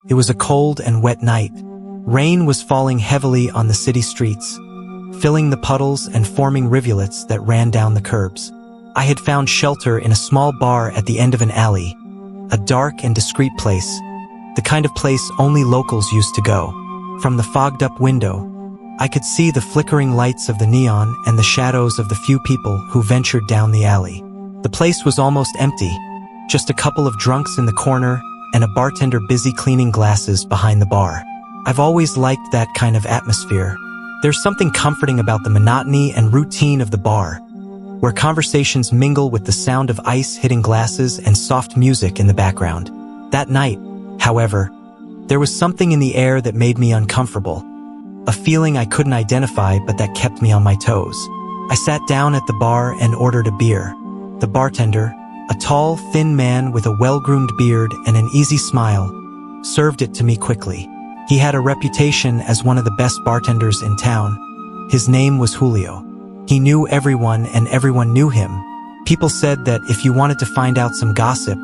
It was a cold and wet night. Rain was falling heavily on the city streets, filling the puddles and forming rivulets that ran down the curbs. I had found shelter in a small bar at the end of an alley, a dark and discreet place, the kind of place only locals used to go. From the fogged-up window, I could see the flickering lights of the neon and the shadows of the few people who ventured down the alley. The place was almost empty, just a couple of drunks in the corner and a bartender busy cleaning glasses behind the bar. I've always liked that kind of atmosphere. There's something comforting about the monotony and routine of the bar, where conversations mingle with the sound of ice hitting glasses and soft music in the background. That night, however, there was something in the air that made me uncomfortable, a feeling I couldn't identify but that kept me on my toes. I sat down at the bar and ordered a beer. The bartender, a tall, thin man with a well-groomed beard and an easy smile, served it to me quickly. He had a reputation as one of the best bartenders in town. His name was Julio. He knew everyone and everyone knew him. People said that if you wanted to find out some gossip,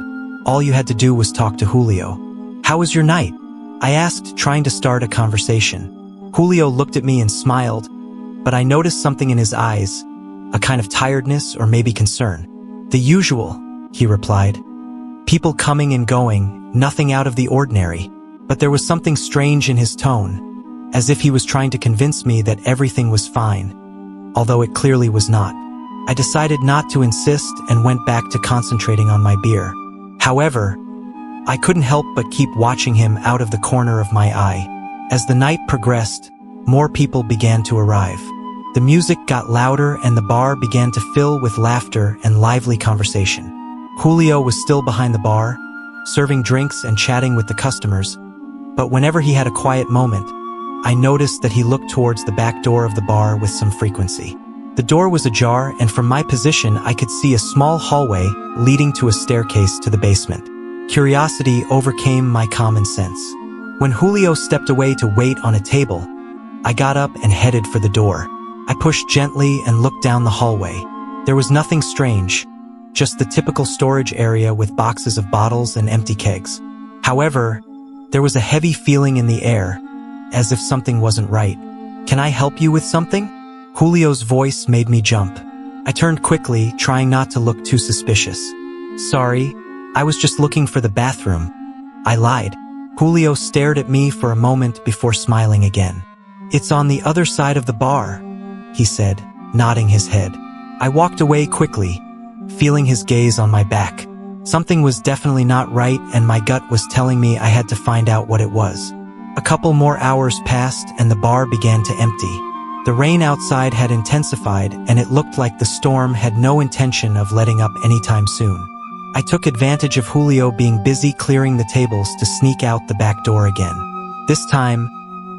all you had to do was talk to Julio. "How was your night?" I asked, trying to start a conversation. Julio looked at me and smiled, but I noticed something in his eyes, a kind of tiredness or maybe concern. "The usual," he replied. "People coming and going, nothing out of the ordinary." But there was something strange in his tone, as if he was trying to convince me that everything was fine, although it clearly was not. I decided not to insist and went back to concentrating on my beer. However, I couldn't help but keep watching him out of the corner of my eye. As the night progressed, more people began to arrive. The music got louder and the bar began to fill with laughter and lively conversation. Julio was still behind the bar, serving drinks and chatting with the customers, but whenever he had a quiet moment, I noticed that he looked towards the back door of the bar with some frequency. The door was ajar, and from my position I could see a small hallway leading to a staircase to the basement. Curiosity overcame my common sense. When Julio stepped away to wait on a table, I got up and headed for the door. I pushed gently and looked down the hallway. There was nothing strange, just the typical storage area with boxes of bottles and empty kegs. However, there was a heavy feeling in the air, as if something wasn't right. "Can I help you with something?" Julio's voice made me jump. I turned quickly, trying not to look too suspicious. "Sorry, I was just looking for the bathroom," I lied. Julio stared at me for a moment before smiling again. "It's on the other side of the bar," he said, nodding his head. I walked away quickly, feeling his gaze on my back. Something was definitely not right, and my gut was telling me I had to find out what it was. A couple more hours passed and the bar began to empty. The rain outside had intensified and it looked like the storm had no intention of letting up anytime soon. I took advantage of Julio being busy clearing the tables to sneak out the back door again. This time,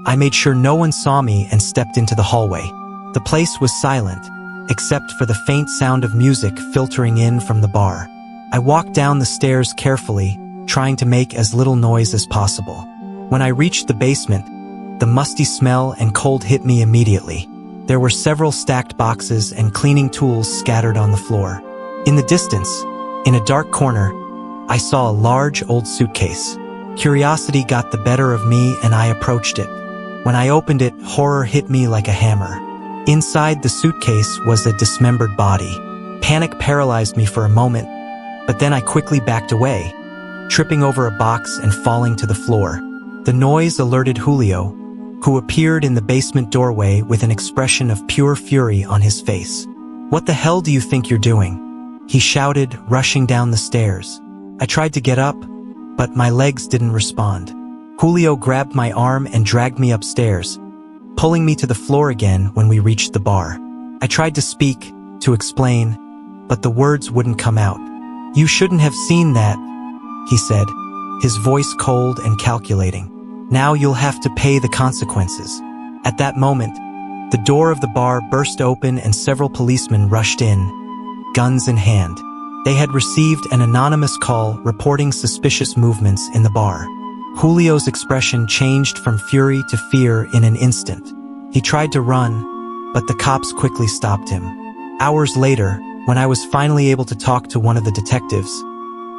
I made sure no one saw me and stepped into the hallway. The place was silent, except for the faint sound of music filtering in from the bar. I walked down the stairs carefully, trying to make as little noise as possible. When I reached the basement, the musty smell and cold hit me immediately. There were several stacked boxes and cleaning tools scattered on the floor. In the distance, in a dark corner, I saw a large old suitcase. Curiosity got the better of me and I approached it. When I opened it, horror hit me like a hammer. Inside the suitcase was a dismembered body. Panic paralyzed me for a moment, but then I quickly backed away, tripping over a box and falling to the floor. The noise alerted Julio, who appeared in the basement doorway with an expression of pure fury on his face. "What the hell do you think you're doing?" he shouted, rushing down the stairs. I tried to get up, but my legs didn't respond. Julio grabbed my arm and dragged me upstairs, pulling me to the floor again when we reached the bar. I tried to speak, to explain, but the words wouldn't come out. "You shouldn't have seen that," he said, his voice cold and calculating. "Now you'll have to pay the consequences." At that moment, the door of the bar burst open and several policemen rushed in, guns in hand. They had received an anonymous call reporting suspicious movements in the bar. Julio's expression changed from fury to fear in an instant. He tried to run, but the cops quickly stopped him. Hours later, when I was finally able to talk to one of the detectives,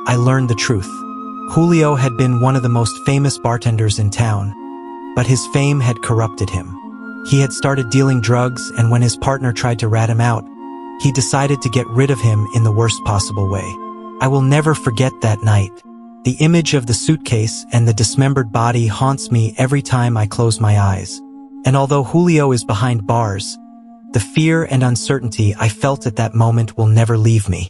I learned the truth. Julio had been one of the most famous bartenders in town, but his fame had corrupted him. He had started dealing drugs, and when his partner tried to rat him out, he decided to get rid of him in the worst possible way. I will never forget that night. The image of the suitcase and the dismembered body haunts me every time I close my eyes. And although Julio is behind bars, the fear and uncertainty I felt at that moment will never leave me.